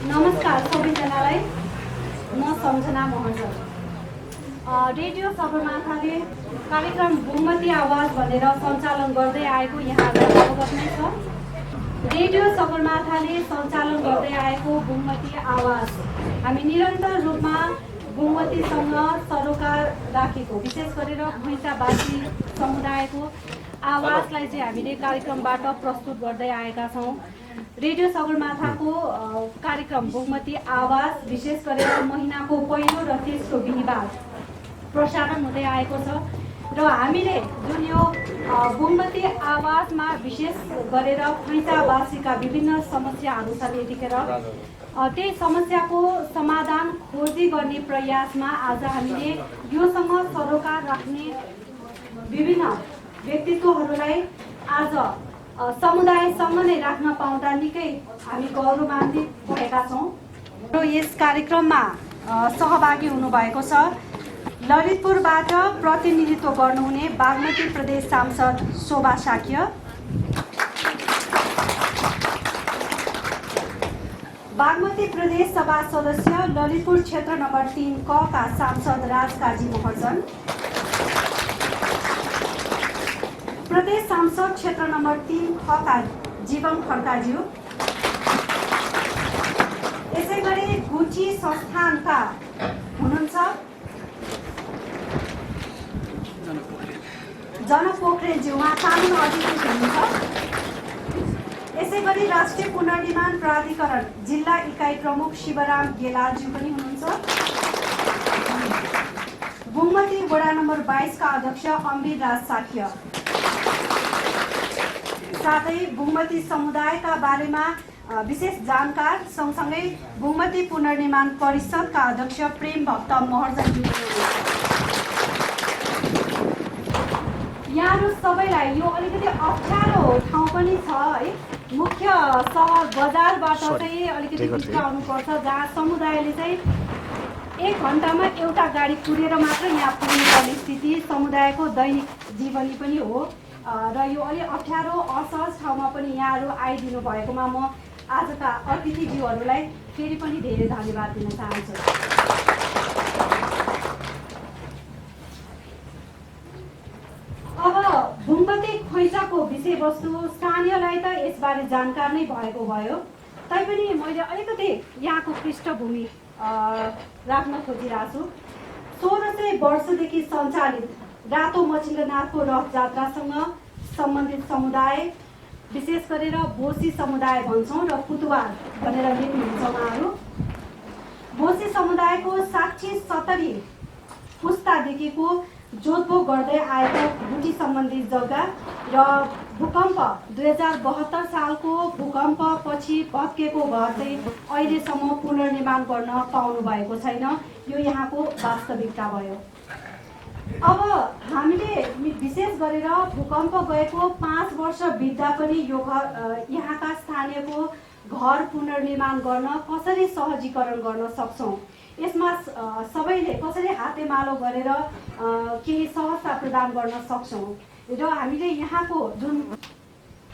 नमस्कार सबैजनालाई, म सम्झना महर्जन। रेडियो सगरमाथाले कार्यक्रम बुमती आवाज भनेर सञ्चालन गर्दै आएको यहाँहरूलाई अवगत नै छ। रेडियो सगरमाथाले सञ्चालन गर्दै आएको बुमती आवाज हामी निरन्तर रूपमा बुमतीसँग सरोकार राखेको, विशेष गरेर भैँचाबासी समुदायको आवाजलाई चाहिँ हामीले कार्यक्रमबाट प्रस्तुत गर्दै आएका छौँ। रेडियो सगरमाथाको कार्यक्रम बुमती आवाज विशेष गरेर महिनाको पहिलो र तेस्रो बिहीबार प्रसारण हुँदै आएको छ र हामीले जुन यो बुमती आवाजमा विशेष गरेर भैँचाबासीका विभिन्न समस्याहरू छन्, यतिखेर त्यही समस्याको समाधान खोजी गर्ने प्रयासमा आज हामीले योसँग सरोकार राख्ने विभिन्न व्यक्तित्वहरूलाई आज समुदायसँग नै राख्न पाउँदा निकै हामी गौरवान्वित भएका छौँ र यस कार्यक्रममा सहभागी हुनुभएको छ ललितपुरबाट प्रतिनिधित्व गर्नुहुने बागमती प्रदेश सांसद शोभा साक्य, बागमती प्रदेश सभा सदस्य ललितपुर क्षेत्र नम्बर 3 क का सांसद राजकाजी महर्जन, प्रदेश सांसद क्षेत्र नम्बर 3 ख का जीवन खड्काज्यू, यसै गरी गुची संस्थानका हुनुहुन्छ जन पोखरेलज्यू, उहाँ कानुन अधिकृत हुनुहुन्छ। यसै गरी राष्ट्रिय पुनर्निर्माण प्राधिकरण जिल्ला इकाइ प्रमुख शिवराम गेलालज्यू पनि हुनुहुन्छ। बुमती वडा नम्बर 22 का अध्यक्ष अम्बिर राज साक्य, साथै बुमती समुदायका बारेमा विशेष जानकार सँगसँगै बुमती पुनर्निर्माण परिषदका अध्यक्ष प्रेम भक्त महर्जन। यहाँहरू सबैलाई यो अलिकति अप्ठ्यारो ठाउँ पनि छ है, मुख्य सहर बजारबाट चाहिँ अलिकति भित्र आउनुपर्छ, जहाँ समुदायले चाहिँ 1 घन्टामा एउटा गाडी कुरेर मात्र यहाँ पुग्नुपर्ने स्थिति समुदायको दैनिक जीवनी पनि हो र यो अलि अप्ठ्यारो असहज ठाउँमा पनि यहाँहरू आइदिनु भएकोमा म आजका अतिथिज्यूहरूलाई फेरि पनि धेरै धन्यवाद दिन चाहन्छु। अब बुमती खोइचाको विषयवस्तु स्थानीयलाई त यसबारे जानकार नै भएको भयो, तैपनि मैले अलिकति यहाँको पृष्ठभूमि राख्न खोजिरहेको छु। 1600 वर्षदेखि सञ्चालित रातो मचिन्द्रनाथको रथ जात्रासँग सम्बन्धित समुदाय, विशेष गरेर बोसी समुदाय भन्छौँ र पुतुवार भनेर लेख्नुहुन्छ उहाँहरू। बोसी समुदायको 60-70 पुस्तादेखिको जोतभोग गर्दै आएको गुठी सम्बन्धी जग्गा र भूकम्प 2072 सालको भूकम्प पछि भत्केको घर चाहिँ अहिलेसम्म पुनर्निर्माण गर्न पाउनु भएको छैन। यो यहाँको वास्तविकता भयो। अब हामीले विशेष गरेर भूकम्प गएको 5 वर्ष बित्दा पनि यो घर यहाँका स्थानीयको घर पुनर्निर्माण गर्न कसरी सहजीकरण गर्न सक्छौँ, यसमा सबैले कसरी हातेमालो गरेर केही सहजता प्रदान गर्न सक्छौँ र हामीले यहाँको जुन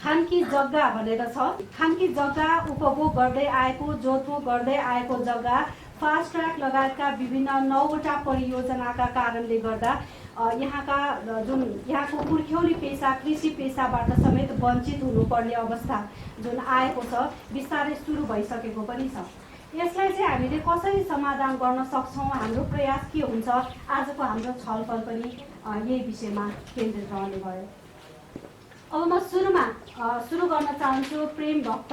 खानकी जग्गा भनेर छ, खानकी जग्गा उपभोग गर्दै आएको, जोतभोग गर्दै आएको जग्गा, फास्ट ट्र्याक लगायतका विभिन्न 9वटा परियोजनाका कारणले गर्दा यहाँका जुन यहाँको पुर्ख्यौली पेसा, कृषि पेसाबाट समेत वञ्चित हुनुपर्ने अवस्था जुन आएको छ, बिस्तारै सुरु भइसकेको पनि छ। यसलाई चाहिँ हामीले कसरी समाधान गर्न सक्छौँ, हाम्रो प्रयास के हुन्छ, आजको हाम्रो छलफल पनि यही विषयमा केन्द्रित रहने भयो। अब म सुरु गर्न चाहन्छु प्रेम भक्त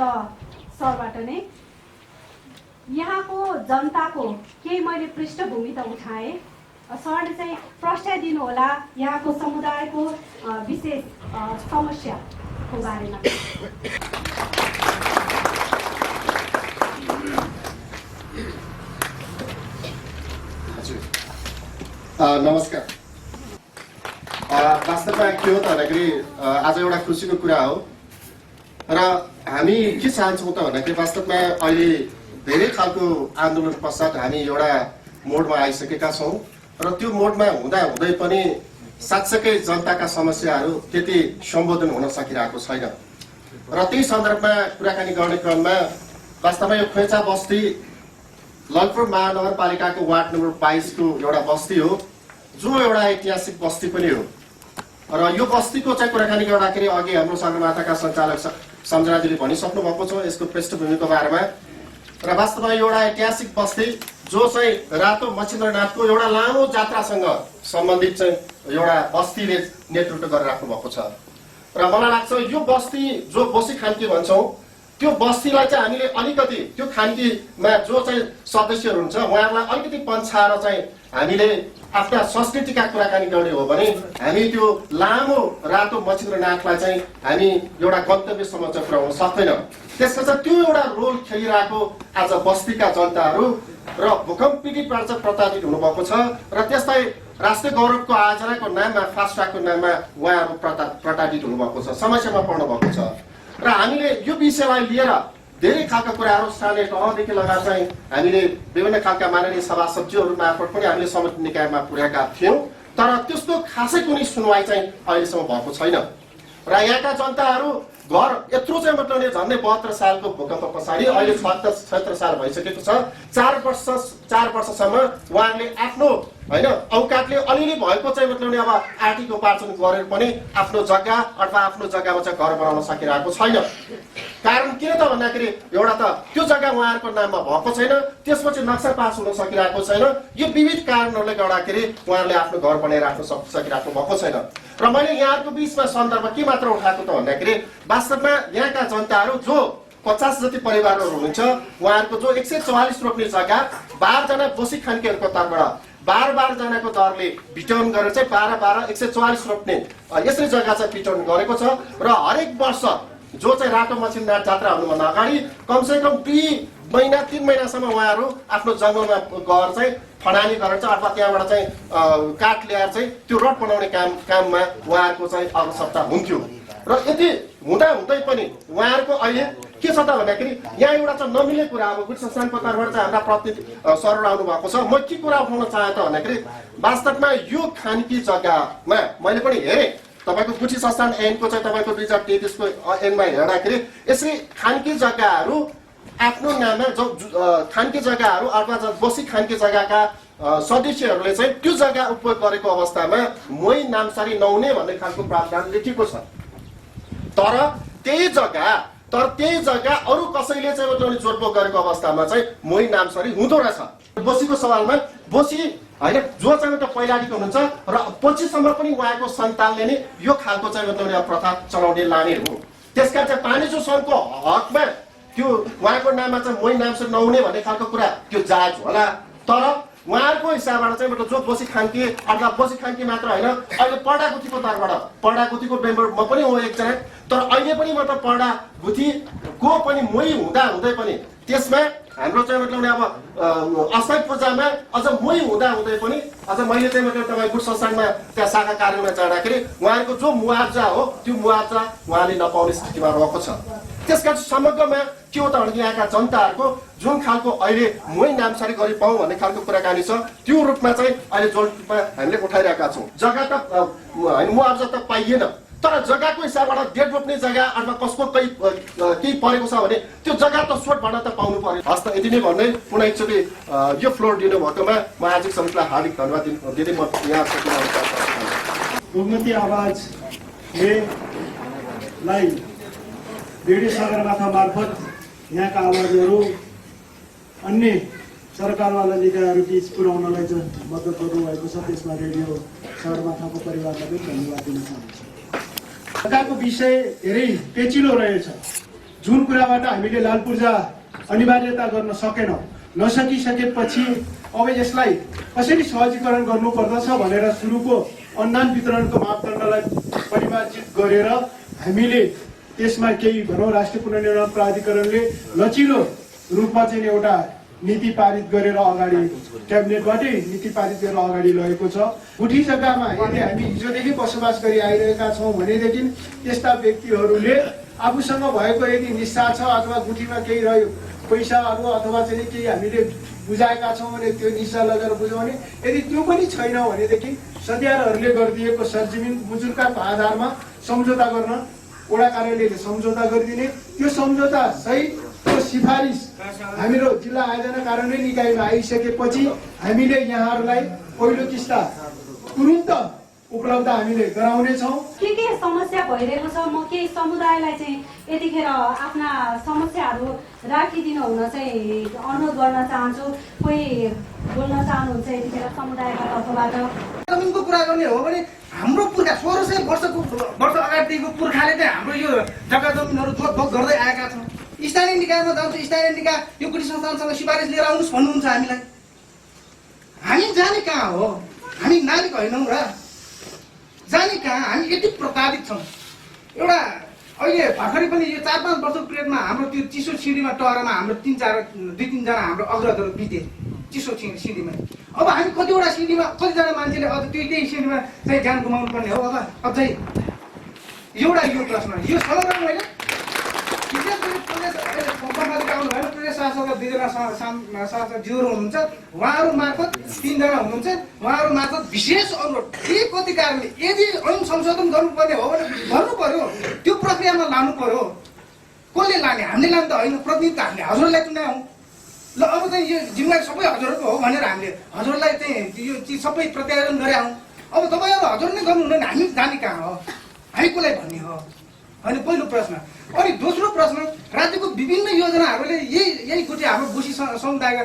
सरबाट नै। यहाँको जनताको केही मैले पृष्ठभूमि त उठाएँ, सरले चाहिँ प्रस्ताइदिनु होला यहाँको समुदायको विशेष समस्याको बारेमा। नमस्कार। वास्तवमा के हो त भन्दाखेरि आज एउटा खुसीको कुरा हो र हामी के चाहन्छौँ त भन्दाखेरि वास्तवमा अहिले धेरै खालको आन्दोलन पश्चात हामी एउटा मोडमा आइसकेका छौँ र त्यो मोडमा हुँदै पनि साँच्चैकै जनताका समस्याहरू त्यति सम्बोधन हुन सकिरहेको छैन र त्यही सन्दर्भमा कुराकानी गर्ने क्रममा वास्तवमा यो खोइचा बस्ती ललितपुर महानगरपालिकाको वार्ड नम्बर 22 को एउटा बस्ती हो, जो एउटा ऐतिहासिक बस्ती पनि हो। र यो बस्तीको चाहिँ कुराकानी गर्दाखेरि अघि हाम्रो सगरमाथाका सञ्चालक सम्झनाजीले भनिसक्नु भएको छ यसको पृष्ठभूमिको बारेमा। र वास्तवमा एउटा ऐतिहासिक बस्ती जो चाहिँ रातो मच्छिन्द्रनाथको एउटा लामो जात्रासँग सम्बन्धित चाहिँ एउटा बस्तीले नेतृत्व गरिराख्नु भएको छ। र मलाई लाग्छ यो बस्ती जो बोसी खान्की भन्छौँ त्यो बस्तीलाई चाहिँ हामीले अलिकति त्यो खान्कीमा जो चाहिँ सदस्यहरू हुन्छ उहाँहरूलाई अलिकति पन्छाएर चाहिँ हामीले आफ्ना संस्कृतिका कुराकानी गर्ने हो भने हामी त्यो लामो रातो मच्छिन्द्रनाथलाई चाहिँ हामी एउटा गन्तव्यसम्म चाहिँ पुर्याउन सक्दैनौँ। त्यसमा चाहिँ त्यो एउटा रोल खेलिरहेको आज बस्तीका जनताहरू र भूकम्प पीडित चाहिँ प्रताडित हुनुभएको छ। र त्यसलाई राष्ट्रिय गौरवको आयोजनाको नाममा फास्ट ट्र्याकको नाममा उहाँहरू प्रताडित हुनुभएको छ, समस्यामा पर्नु भएको छ। र हामीले यो विषयलाई लिएर धेरै खालका कुराहरू स्थानीय तहदेखि लगाएर चाहिँ हामीले विभिन्न खालका माननीय सभासदज्यूहरू मार्फत पनि हामीले समिति निकायमा पुर्याएका थियौँ, तर त्यस्तो खासै कुनै सुनवाई चाहिँ अहिलेसम्म भएको छैन। र यहाँका जनताहरू घर यत्रो चाहिँ मतलब झन्डै 72 सालको भूकम्प पछाडि अहिले 76 साल भइसकेको छ। 4 वर्षसम्म उहाँहरूले आफ्नो होइन औकातले अलिअलि भएको चाहिँ मतलब अब आर्थिक उपार्जन गरेर पनि आफ्नो जग्गा अथवा आफ्नो जग्गामा चाहिँ घर बनाउन सकिरहेको छैन। कारण किन त भन्दाखेरि एउटा त त्यो जग्गा उहाँहरूको नाममा भएको छैन, त्यसपछि नक्सा पास हुन सकिरहेको छैन। यो विविध कारणहरूले गर्दाखेरि उहाँहरूले आफ्नो घर बनाइराख्न सकिरहेको भएको छैन। र मैले यहाँहरूको बिचमा सन्दर्भ के मात्र उठाएको त भन्दाखेरि वास्तवमा यहाँका जनताहरू जो 50 जति परिवारहरू हुनुहुन्छ उहाँहरूको जो 144 रोप्ने जग्गा 12 जना बोसी खान्कीहरूको तर्फबाट 12 जनाको दरले वितरण गरेर चाहिँ 12 144 रोप्ने यसरी जग्गा चाहिँ वितरण गरेको छ। र हरेक वर्ष जो चाहिँ रातो मच्छिन्द्रनाथ जात्रा हुनुभन्दा अगाडि कमसेकम 2 महिना 3 महिनासम्म उहाँहरू आफ्नो जङ्गलमा गएर चाहिँ फडानी गरेर चाहिँ अथवा त्यहाँबाट चाहिँ काठ ल्याएर चाहिँ त्यो रड बनाउने काममा उहाँहरूको चाहिँ आवश्यकता हुन्थ्यो। र यति हुँदै पनि उहाँहरूको अहिले के छ त भन्दाखेरि यहाँ एउटा चाहिँ नमिल्ने कुरा अब गुठी संस्थानको तर्फबाट चाहिँ हाम्रा प्रतिनिधि सरहरू आउनु भएको छ। म के कुरा उठाउन चाहे त भन्दाखेरि वास्तवमा यो खान्की जग्गामा मैले पनि हेरेँ तपाईँको गुठी संस्थान ऐनको चाहिँ तपाईँको 2033 को ऐनमा हेर्दाखेरि यसरी खान्की जग्गाहरू आफ्नो नाममा जो खान्की जग्गाहरू अथवा बोसी खान्की जग्गाका सदस्यहरूले चाहिँ त्यो जग्गा उपयोग गरेको अवस्थामा मोही नामसारी नहुने भन्ने खालको प्रावधान लेखिएको छ। तर त्यही जग्गा अरू कसैले चाहिँ मतलब जोडपोक गरेको अवस्थामा चाहिँ मोही नामसारी हुँदो रहेछ। बोसीको सवालमा बोसी होइन जो चाहिँ मतलब पहिलादेखि हुनुहुन्छ र पछिसम्म पनि उहाँको सन्तानले नै यो खालको चाहिँ मतलब प्रथा चलाउने लाने हो। त्यसका चाहिँ पानीजो सङ्घको हकमा त्यो उहाँको नाममा चाहिँ मोही नामसारी नहुने भन्ने खालको कुरा त्यो जायज होला। तर उहाँहरूको हिसाबबाट चाहिँ मतलब जो बोसी खान्की अथवा बोसी खान्की मात्र होइन अहिले पर्डागुथीको तर्फबाट पर्डागुथीको मेम्बर म पनि हो एकजना, तर अहिले पनि मतलब पर्डागुथीको पनि मोही हुँदै पनि त्यसमा हाम्रो चाहिँ मतलब अब अस्थायी पूजामा अझ मोही हुँदै पनि अझ मैले चाहिँ मतलब तपाईँ गुठ संस्थानमा त्यहाँ शाखा कार्यालयमा जाँदाखेरि उहाँहरूको जो मुआवजा हो त्यो मुआवजा उहाँले नपाउने स्थितिमा रहेको छ। त्यसका समग्रमा के हो त भने यहाँका जनताहरूको जुन खालको अहिले मोही नामसारी गरी पाउँ भन्ने खालको कुराकानी छ त्यो रूपमा चाहिँ अहिले जुन रूपमा हामीले उठाइरहेका छौँ। जग्गा त होइन मुआवजा त पाइएन, तर जग्गाको हिसाबबाट डेढ रोप्ने जग्गा अथवा कसको केही परेको छ भने त्यो जग्गा त सोट भन्न त पाउनु पर्यो। हस् त यति नै भन्दै पुनः एकचोटि यो फ्लोर दिनु भएकोमा म आर्थिक समितिलाई हार्दिक धन्यवाद दिँदै म यहाँ बहुमती आवाजलाई रेडियो सगरमाथा मार्फत यहाँका आवाजहरू अन्य सरकारवाला निकायहरू बिच पुर्याउनलाई चाहिँ मद्दत गर्नुभएको छ, त्यसमा रेडियो सगरमाथाको परिवारलाई पनि धन्यवाद दिन चाहन्छु। जग्गाको विषय धेरै पेचिलो रहेछ। जुन कुराबाट हामीले लाल पूर्जा अनिवार्यता गर्न सकेनौँ, नसकिसकेपछि अब यसलाई कसरी सहजीकरण गर्नुपर्दछ भनेर सुरुको अनुदान वितरणको मापदण्डलाई परिमार्जित गरेर हामीले त्यसमा केही भनौँ राष्ट्रिय पुनर्निर्माण प्राधिकरणले लचिलो रूपमा चाहिँ एउटा नीति पारित गरेर अगाडि क्याबिनेटबाटै नीति पारित गरेर अगाडि लगेको छ। गुठी जग्गामा यदि हामी हिजोदेखि बसोबास गरी आइरहेका छौँ भनेदेखि त्यस्ता व्यक्तिहरूले आफूसँग भएको यदि निस्सा छ अथवा गुठीमा केही रह्यो पैसाहरू अथवा चाहिँ केही हामीले बुझाएका छौँ भने त्यो निस्सा लगेर बुझौँ भने यदि त्यो पनि छैन भनेदेखि सद्यारहरूले गरिदिएको सरजमिन बुजुर्गको आधारमा सम्झौता गर्न वडा कार्यालयले सम्झौता गरिदिने, त्यो सम्झौता सहित सिफारिस हामीहरू जिल्ला आयोजना कार्यान्वयन निकायमा आइसकेपछि हामीले यहाँहरूलाई पहिलो किस्ता तुरुन्त उपलब्ध हामीले गराउनेछौँ। के समस्या भइरहेको छ, म केही समुदायलाई चाहिँ यतिखेर आफ्ना समस्याहरू राखिदिनु हुन चाहिँ अनुरोध गर्न चाहन्छु। कोही बोल्न चाहनुहुन्छ यतिखेर समुदायका तर्फबाट? जमिनको कुरा गर्ने हो भने हाम्रो पुर्खा 1600 वर्ष अगाडिदेखिको पुर्खाले चाहिँ हाम्रो यो जग्गा जमिनहरू जोतभोग गर्दै आएका छौँ। स्थानीय निकायमा जान्छ, स्थानीय निकाय यो कृषि संस्थानसँग सिफारिस लिएर आउनुहोस् भन्नुहुन्छ हामीलाई। हामी जाने कहाँ हो? हामी नागरिक होइनौँ र जाने कहाँ? हामी यति प्रताडित छौँ। एउटा अहिले भर्खरै पनि यो 4-5 वर्षको पिरियडमा हाम्रो त्यो चिसो सिँढीमा टहरमा हाम्रो 2-3 जना हाम्रो अग्रजहरू बिते चिसो सिँढीमा। अब हामी कतिवटा सिँढीमा कतिजना मान्छेले अझ त्यही सिँढीमा चाहिँ ज्यान गुमाउनु पर्ने हो। अब अझै एउटा यो प्रश्न यो समाधान होइन। प्रदेश शासकका 2 जना शासकज्यूहरू हुनुहुन्छ, उहाँहरू मार्फत 3 जना हुनुहुन्छ, उहाँहरू मार्फत विशेष अनुरोध के कति कारणले यदि ऐन संशोधन गर्नुपर्ने हो भने गर्नु पर्यो, त्यो प्रक्रियामा लानु पर्यो। कसले लाने? हामीले लानु त होइन, प्रतिनिधि हामीले हजुरलाई चुनायौँ। ल अब चाहिँ यो जिम्मेवारी सबै हजुरको हो भनेर हामीले हजुरलाई चाहिँ यो चिज सबै प्रत्यायोजन गरे आउँ। अब तपाईँहरू हजुर नै गर्नु हुँदैन, हामी जाने कहाँ हो? हामी कसलाई भन्ने हो? अनि पहिलो प्रश्न। अनि दोस्रो प्रश्न, राज्यको विभिन्न योजनाहरूले यही गुटी हाम्रो बुसी समुदायका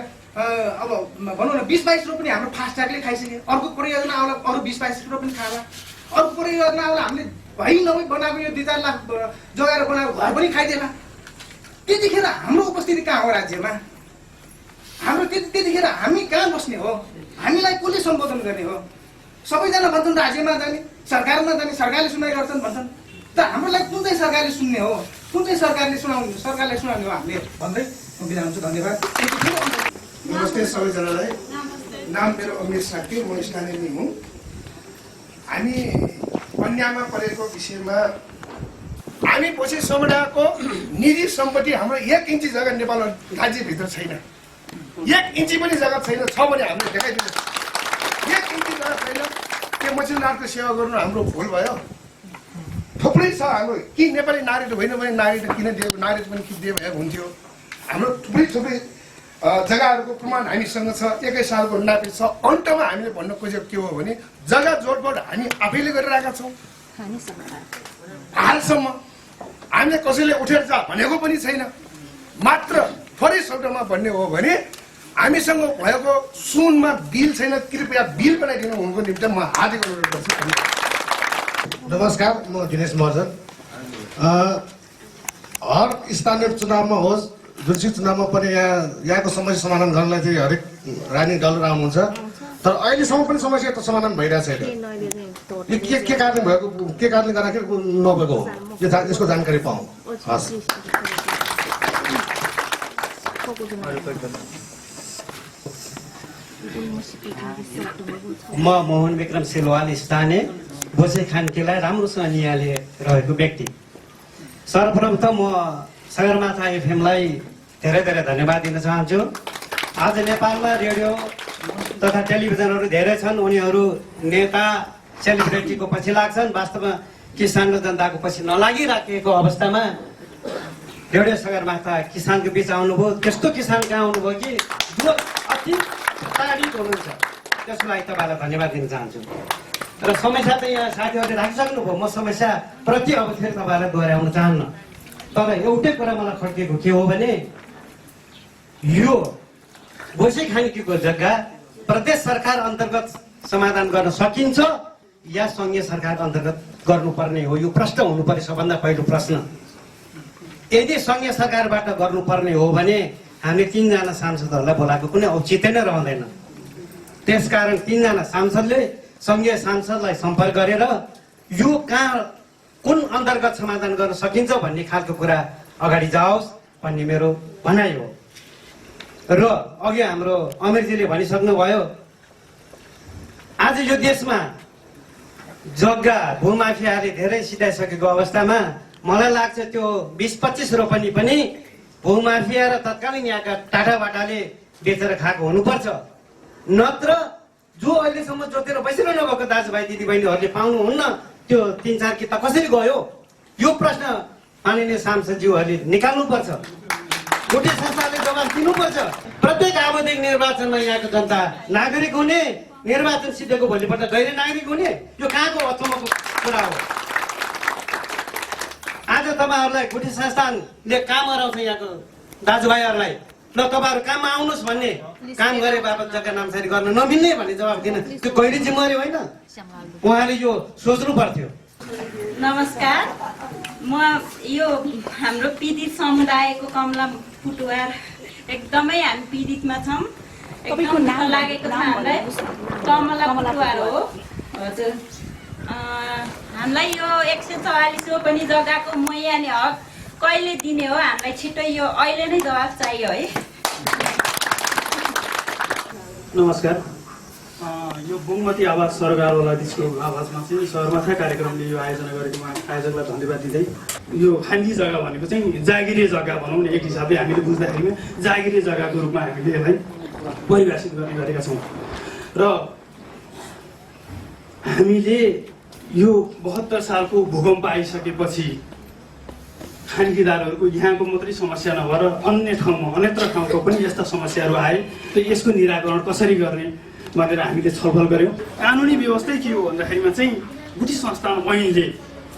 अब भनौँ न 20-22 रोपनी हाम्रो फास्ट्यागले खाइसक्यो। अर्को परियोजना आउला अरू 20-22 रोपनी खाला। अर्को परियोजना आउला हामीले भइ नभई बनाएको यो 2-4 लाख जगाएर बनाएको घर पनि खाइदिएला। त्यतिखेर हाम्रो उपस्थिति कहाँ हो राज्यमा? हाम्रो त्यतिखेर हामी कहाँ बस्ने हो? हामीलाई कसले सम्बोधन गर्ने हो? सबैजना भन्छन् राज्यमा जाने, सरकारमा जाने, सरकारले सुनाइ गर्छन् भन्छन्। त हाम्रोलाई कुन चाहिँ सरकारले सुन्ने हो? कुन चाहिँ सरकारले सुनाउने हो हामीले भन्दै म बिदा हुन्छु। धन्यवाद। नमस्ते सबैजनालाई। नाम मेरो अमिर साक्य, म स्थानीय नै हुँ। हामी बन्यामा परेको विषयमा हामी पछि समुदायको निजी सम्पत्ति हाम्रो 1 इन्ची जग्गा नेपाल राज्यभित्र छैन। 1 इन्ची पनि जग्गा छैन। छ भने हामीले देखाइदिनु। 1 इन्ची जग्गा छैन। त्यो मछुवारको सेवा गर्नु हाम्रो भुल भयो। थुप्रै छ हाम्रो। कि नेपाली नागरिक होइन भने नागरिक किन दिएको, नागरिक पनि दिए भएको हुन्थ्यो। हाम्रो थुप्रै जग्गाहरूको प्रमाण हामीसँग छ। 1 सालको नापी छ। अन्तमा हामीले भन्न खोजेको के हो भने जग्गा जोडबोड हामी आफैले गरिरहेका छौँ। हालसम्म हामीले कसैले उठेर जा भनेको पनि छैन। मात्र थोरै शब्दमा भन्ने हो भने हामीसँग भएको सुनमा बिल छैन। कृपया बिल बनाइदिनु हुनुको निम्ति म हार्दिक अनुरोध गर्छु। नमस्कार, म दिनेश महर्जन। हर स्थानीय चुनावमा होस्, जुनसुकै चुनावमा पनि यहाँको समस्या समाधान गर्नलाई चाहिँ हरेक राजनीतिक दलहरू आउनुहुन्छ। तर अहिलेसम्म पनि समस्या त समाधान भइरहेको छैन। यो के कारणले भएको, के कारणले गर्दाखेरि नभएको हो, यसको जानकारी पाऊँ। हस्। म मोहन विक्रम सिलवाल, स्थानीय बोसे खान्तीलाई राम्रोसँग निहाले रहेको व्यक्ति। सर्वप्रथम त म सगरमाथा एफएमलाई धेरै धेरै धन्यवाद दिन चाहन्छु। आज नेपालमा रेडियो तथा टेलिभिजनहरू धेरै छन्। उनीहरू नेता सेलिब्रिटीको पछि लाग्छन्। वास्तवमा किसान र जनताको पछि नलागिराखेको अवस्थामा रेडियो सगरमाथा किसानको बिच आउनुभयो। त्यस्तो किसान कहाँ आउनुभयो कि जो अति प्रताडित हुनुहुन्छ। त्यसको लागि तपाईँलाई धन्यवाद दिन चाहन्छु। र समस्या त यहाँ साथीहरूले राखिसक्नुभयो। म समस्या प्रति अब फेरि तपाईँलाई दोहोऱ्याउन चाहन्न। तर एउटै कुरा मलाई खड्केको के हो भने यो बोसे खान्तीको जग्गा प्रदेश सरकार अन्तर्गत समाधान गर्न सकिन्छ या सङ्घीय सरकार अन्तर्गत गर्नुपर्ने हो? यो प्रश्न हुनु पर्यो सबभन्दा पहिलो प्रश्न। यदि सङ्घीय सरकारबाट गर्नुपर्ने हो भने हामीले 3 जना सांसदहरूलाई बोलाएको कुनै औचित्य नै रहँदैन। त्यसकारण 3 जना सांसदले सङ्घीय सांसदलाई सम्पर्क गरेर यो कहाँ कुन अन्तर्गत समाधान गर्न सकिन्छ भन्ने खालको कुरा अगाडि जाओस् भन्ने मेरो भनाइ हो। र अघि हाम्रो अमिरजीले भनिसक्नुभयो, आज यो देशमा जग्गा भूमाफियाले धेरै सिधाइसकेको अवस्थामा मलाई लाग्छ त्यो 20-25 रोपनी पनि भूमाफिया र तत्कालीन यहाँका टाटाबाटाले बेचेर खाएको हुनुपर्छ। नत्र जो अहिलेसम्म जोतेर बसिरहनु भएको दाजुभाइ दिदीबहिनीहरूले पाउनुहुन्न त्यो 3-4 किता कसरी गयो? यो प्रश्न माननीय सांसदज्यूहरूले निकाल्नुपर्छ। गुठी संस्थाले जवाब दिनुपर्छ। प्रत्येक आवधिक निर्वाचनमा यहाँको जनता नागरिक हुने, निर्वाचन सिद्धको भोलिपल्ट गैर नागरिक हुने, यो कहाँको अचम्मको कुरा हो। आज तपाईँहरूलाई गुठी संस्थानले काम गराउँछ यहाँको दाजुभाइहरूलाई, ल तपाईँहरू काममा आउनुहोस् भन्ने, काम गरे बापत जग्गा नामसारी गर्न नमिल्ने भन्ने जवाब दिन त्यो गैर जिम्मेवारी होइन। उहाँले यो सोच्नु पर्थ्यो। नमस्कार, म यो हाम्रो पीडित समुदायको कमला फुटुवार एकदमै हामी पीडितमा छौँ। एकदम दुःख लागेको छ हामीलाई। कमला फुटुवार हो हजुर। हामीलाई यो 144 पनि जग्गाको मुयानी हक कहिले दिने हो? हामीलाई छिटो यो अहिले नै जवाफ चाहियो है। नमस्कार, यो बुङमती आवाज सरकारवाला दिसको आवाजमा चाहिँ सगरमाथा कार्यक्रमले यो आयोजना गरेकोमा आयोजकलाई धन्यवाद दिँदै, यो खानगी जग्गा भनेको चाहिँ जागिरे जग्गा भनौँ न, एक हिसाबले हामीले बुझ्दाखेरिमा जागिरे जग्गाको रूपमा हामीले यसलाई परिभाषित गर्ने गरेका छौँ। र हामीले यो 72 सालको भूकम्प आइसकेपछि खानगीदारहरूको यहाँको मात्रै समस्या नभएर अन्य ठाउँमा अन्यत्र ठाउँको पनि यस्ता समस्याहरू आए, त यसको निराकरण कसरी गर्ने भनेर हामीले छलफल गऱ्यौँ। कानुनी व्यवस्था के हो भन्दाखेरिमा चाहिँ गुठी संस्थान ऐनले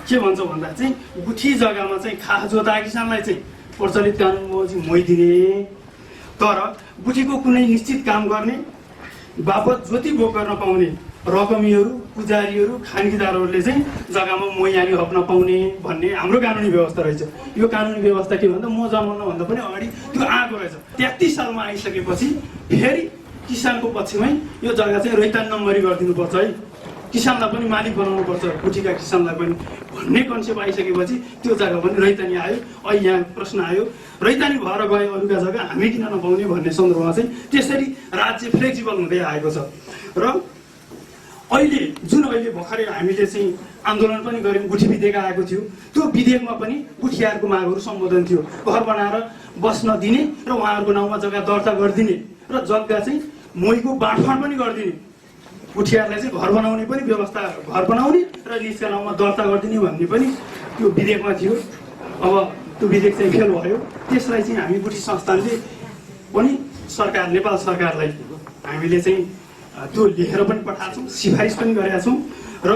के भन्छ भन्दा चाहिँ गुठी जग्गामा चाहिँ खास जोता किसानलाई चाहिँ प्रचलित कानुन बमोजिम मोइदिने, तर गुठीको कुनै निश्चित काम गर्ने बापत जोती भोग गर्न पाउने रकमीहरू, पुजारीहरू, खानगीदारहरूले चाहिँ जग्गामा मोयानी हक नपाउने भन्ने हाम्रो कानुनी व्यवस्था रहेछ। यो कानुनी व्यवस्था के भन्दा म जन्मनुभन्दा पनि अगाडि त्यो आएको रहेछ। 33 सालमा आइसकेपछि फेरि किसानको पक्षमै यो जग्गा चाहिँ रैतान नम्बरी गरिदिनुपर्छ है, किसानलाई पनि मालिक बनाउनुपर्छ, गुठीका किसानलाई पनि भन्ने कन्सेप्ट आइसकेपछि त्यो जग्गा पनि रैतानी आयो। अहिले यहाँ प्रश्न आयो, रैतानी भएर गयो अरूका जग्गा हामी किन नपाउने भन्ने सन्दर्भमा चाहिँ त्यसरी राज्य फ्लेक्सिबल हुँदै आएको छ। र अहिले जुन अहिले भर्खरै हामीले चाहिँ आन्दोलन पनि गऱ्यौँ, गुठी विधेयक आएको थियो, त्यो विधेयकमा पनि गुठियारको मागहरू सम्बोधन थियो। घर बनाएर बस्न दिने र उहाँहरूको नाउँमा जग्गा दर्ता गरिदिने र जग्गा चाहिँ मोहीको बाँडफाँड पनि गरिदिने, गुठियारलाई चाहिँ घर बनाउने पनि व्यवस्था, घर बनाउने र लिजका नाउँमा दर्ता गरिदिने भन्ने पनि त्यो विधेयकमा थियो। अब त्यो विधेयक चाहिँ फेल भयो। त्यसलाई चाहिँ हामी गुठी संस्थानले पनि सरकार, नेपाल सरकारलाई हामीले चाहिँ त्यो लेखेर पनि पठाएको छौँ, सिफारिस पनि गरेका छौँ। र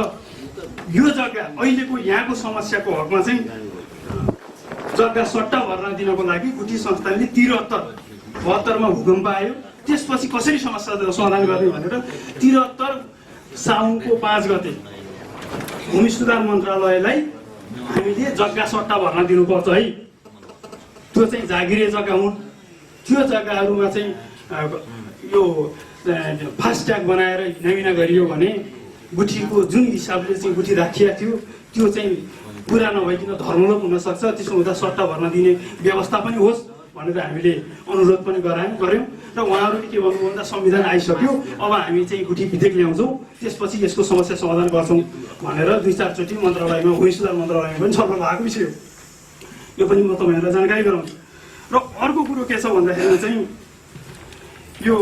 यो जग्गा अहिलेको यहाँको समस्याको हकमा चाहिँ जग्गा सट्टा भर्न दिनको लागि गुठी संस्थानले 73-72मा भूकम्प आयो, त्यसपछि कसरी समस्या समाधान गर्ने भनेर 73 साउनको 5 गते भूमि सुधार मन्त्रालयलाई हामीले जग्गा सट्टा भर्न दिनुपर्छ है। त्यो चाहिँ जागिरे जग्गा हुन्। त्यो जग्गाहरूमा चाहिँ यो फास्ट्याग बनाएर हिनामिना गरियो भने गुठीको जुन हिसाबले चाहिँ गुठी राखिएको थियो त्यो चाहिँ पुरा नभइकन धर्मलोप हुनसक्छ। त्यसो हुँदा सट्टा भर्न दिने व्यवस्था पनि होस् भनेर हामीले अनुरोध पनि गऱ्यौँ। र उहाँहरूले के भन्नुभयो भन्दा संविधान आइसक्यो, अब हामी चाहिँ गुठी विधेयक ल्याउँछौँ, त्यसपछि यसको समस्या समाधान गर्छौँ भनेर 2-4 चोटि मन्त्रालयमा, भूमि सुधार मन्त्रालयमा पनि छलफल भएको विषय हो। यो पनि म तपाईँहरूलाई जानकारी गराउँछु। र अर्को कुरो के छ भन्दाखेरि चाहिँ यो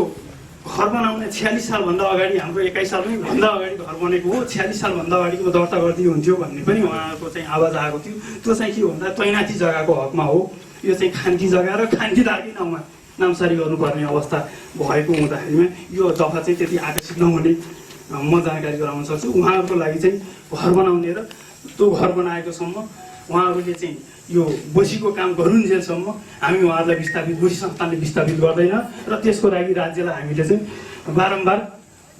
घर बनाउने 46 सालभन्दा अगाडि, हाम्रो 21 सालमै भन्दा अगाडि घर बनेको हो, 46 सालभन्दा अगाडिको दर्ता गरिदिनु हुन्थ्यो भन्ने पनि उहाँहरूको चाहिँ आवाज आएको थियो। त्यो चाहिँ के भन्दा तैनाथी जग्गाको हकमा हो। यो चाहिँ खानगी जग्गा र खानगीदारकै नाउँमा नामसारी गर्नुपर्ने अवस्था भएको हुँदाखेरिमा यो दफा चाहिँ त्यति आकर्षित नहुने म जानकारी गराउन सक्छु। उहाँहरूको लागि चाहिँ घर बनाउने र त्यो घर बनाएकोसम्म उहाँहरूले चाहिँ यो बसीको काम गरुन्जेलसम्म हामी उहाँहरूलाई विस्थापित, गुठी संस्थानले विस्थापित गर्दैन र त्यसको लागि राज्यलाई हामीले चाहिँ बारम्बार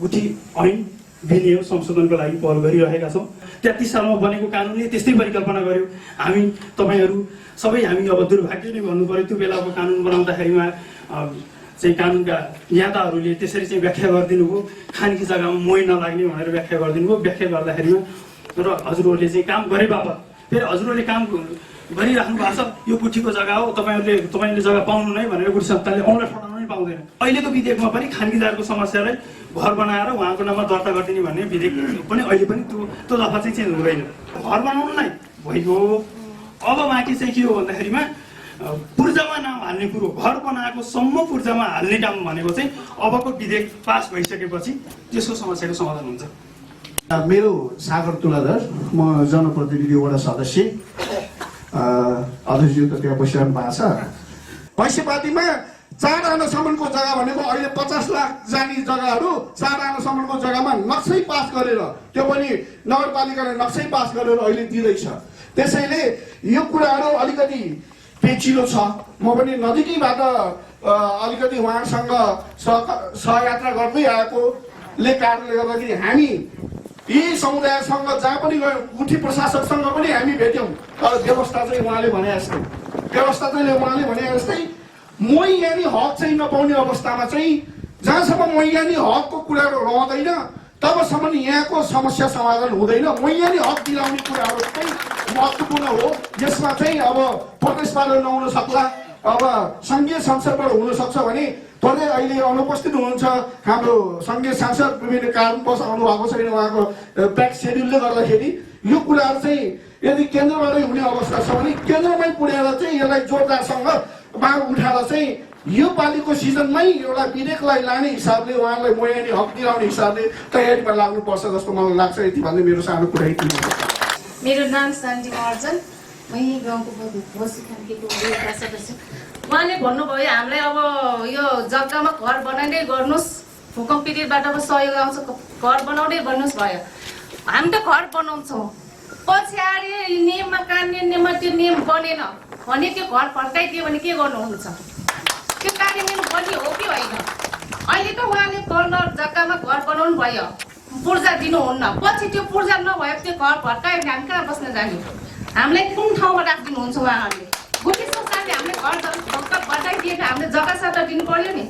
गुठी ऐन विनियम संशोधनको लागि पहल गरिरहेका छौँ। 33 सालमा बनेको कानुनले त्यस्तै परिकल्पना गर्यो। हामी तपाईँहरू सबै हामी अब दुर्भाग्य नै भन्नु पऱ्यो, त्यो बेलाको कानुन बनाउँदाखेरिमा चाहिँ कानुनका ज्ञाताहरूले त्यसरी चाहिँ व्याख्या गरिदिनु भयो, खानगी जग्गामा मोही नलाग्ने भनेर व्याख्या गरिदिनु भयो। व्याख्या गर्दाखेरिमा र हजुरहरूले चाहिँ काम गरे बापत फेरि हजुरहरूले काम गरिराख्नु भएको छ, यो गुठीको जग्गा हो, तपाईँले जग्गा पाउनु नै भनेर गुठी संस्थानले औँला ठोडाउनु नै पाउँदैन। अहिलेको विधेयकमा पनि खानगीदारको समस्यालाई घर बनाएर उहाँको नाममा दर्ता गरिदिने भन्ने विधेयक पनि अहिले पनि त्यो दफा चाहिँ चेन्ज हुँदैन। घर बनाउनु नै भइगयो। अब बाँकी चाहिँ के हो भन्दाखेरिमा पूर्जामा नाम हाल्ने कुरो, घर बनाएको सम्म पूर्जामा हाल्ने काम भनेको चाहिँ अबको विधेयक पास भइसकेपछि त्यसको समस्याको समाधान हुन्छ। मेरो सागर तुलाधर, म जनप्रतिनिधि वडा सदस्य, अध्यक्षज्यू त त्यहाँ बसिरहनु भएको छ। भैँसेपातीमा 4 आनासम्मको जग्गा भनेको अहिले 50 लाख जाने जग्गाहरू 4 आनासम्मको जग्गामा नक्सै पास गरेर, त्यो पनि नगरपालिकाले नक्सै पास गरेर अहिले दिँदैछ। त्यसैले यो कुराहरू अलिकति पेचिलो छ। म पनि नजिकैबाट अलिकति उहाँसँग सहयात्रा गर्दै आएकोले कारणले गर्दाखेरि हामी यी समुदायसँग जहाँ पनि गयौँ, गुठी प्रशासकसँग पनि हामी भेट्यौँ, तर व्यवस्था चाहिँ उहाँले भने जस्तै मैयानी हक चाहिँ नपाउने अवस्थामा चाहिँ जहाँसम्म मैयानी हकको कुराहरू रहँदैन तबसम्म यहाँको समस्या समाधान हुँदैन। मैयानी हक दिलाउने कुराहरू चाहिँ महत्त्वपूर्ण हो। यसमा चाहिँ अब प्रदेशबाट नहुन सक्ला, अब सङ्घीय संसदबाट हुन सक्छ भने तरै अहिले अनुपस्थित हुनुहुन्छ हाम्रो सङ्घीय सांसद, विभिन्न कारणवश आउनु भएको छैन, उहाँको प्याक सेड्युलले गर्दाखेरि यो कुराहरू चाहिँ यदि केन्द्रबाटै हुने अवस्था छ भने केन्द्रमै पुर्याएर चाहिँ यसलाई जोरदारसँग माग उठाएर चाहिँ यो पालिको सिजनमै एउटा विधेयकलाई लाने हिसाबले उहाँलाई मैयानी हक दिलाउने हिसाबले तयारीमा लाग्नुपर्छ जस्तो मलाई लाग्छ। यति भन्दै मेरो सानो कुरा यति। मेरो नाम शान्ति अर्जन, म यही गाउँको बसीखानकीको एउटा सदस्य। उहाँले भन्नुभयो हामीलाई अब यो जग्गामा घर बनाउँदै गर्नुहोस्, भूकम्प पीडितबाट अब सहयोग आउँछ, घर बनाउँदै भन्नुहोस् भयो। हामी त घर बनाउँछौँ, पछि आएर नियममा कार्यान्वयनमा त्यो नियम बनेन भने त्यो घर फर्काइदियो भने के गर्नुहुन्छ? त्यो कार्यान्वयन गर्ने हो कि होइन? अहिले त उहाँले गर्न जग्गामा घर बनाउनु भयो, पूर्जा दिनुहुन्न, पछि त्यो पूर्जा नभए त्यो घर फर्कायो भने हामी कहाँ बस्न जाने? हामीलाई कुन ठाउँमा राखिदिनुहुन्छ उहाँहरूले? गुठी संस्थाले हामीले घर फर्काइदिएर हामीले जग्गा सट्टा दिनु पर्यो नि।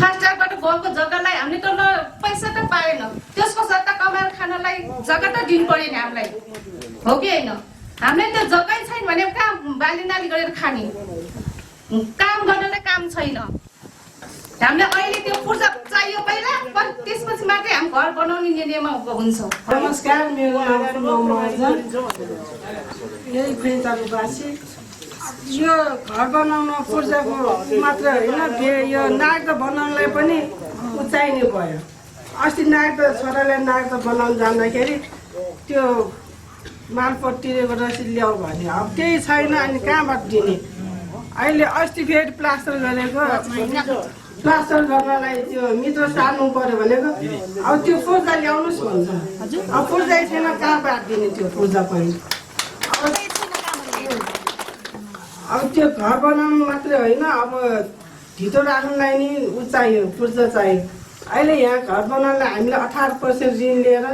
फास्टट्र्याकबाट गएको जग्गालाई हामीले त पैसा त पाएन, त्यसको सट्टा कमाएर खानलाई जग्गा त दिनु पर्यो नि हामीलाई, हो कि होइन? हामीले त्यो जग्गै छैन भने कहाँ बालीनाली गरेर खाने? काम गर्नलाई काम छैन। हामीले अहिले त्यो पूर्जा चाहियो पहिला, त्यसपछि मात्रै हामी घर बनाउने निर्णयमा हुन्छौँ। नमस्कार, मेरो नाम यही फेन्टाको बासी। यो घर बनाउन पूर्जाको मात्र होइन, यो नागद बनाउनलाई पनि चाहिने भयो। अस्ति नागद छोराले नागद बनाउन जाँदाखेरि त्यो मालपोत तिरेको रसिद ल्याऊ भने अब केही छैन, अनि कहाँबाट दिने? अहिले अस्ति फेरि प्लास्टर गरेको, प्लास्टर गर्नलाई त्यो मित्र सार्नु पर्यो भनेको, अब त्यो पूर्जा ल्याउनुहोस् भन्छ। अब पूर्जै छैन, कहाँबाट दिने त्यो पूर्जा पनि? अब त्यो घर बनाउनु मात्रै होइन, अब ढितो राख्नुलाई नि ऊ चाहियो, पूर्जा चाहियो। अहिले यहाँ घर बनाउनलाई हामीले 18% ऋण लिएर,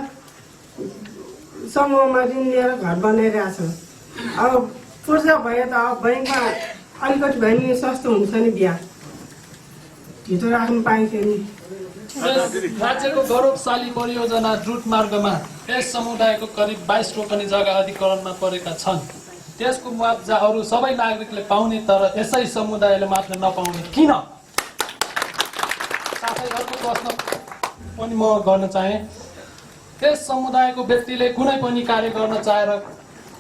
समूहमा ऋण लिएर घर बनाइरहेको छौँ। अब पूर्जा भयो त अब बैङ्कमा अलिकति भए नि सस्तो हुन्छ नि, बिहा ढितो राख्नु पाइन्थ्यो नि। राज्यको गौरवशाली परियोजना द्रुत मार्गमा यस समुदायको करिब 22 रोपनी जग्गा अधिकरणमा परेका छन्। त्यसको मुआब्जा अरू सबै नागरिकले पाउने, तर यसै समुदायले मात्र नपाउने किन? साथै अर्को प्रश्न पनि म गर्न चाहे। यस समुदायको व्यक्तिले कुनै पनि कार्य गर्न चाहेर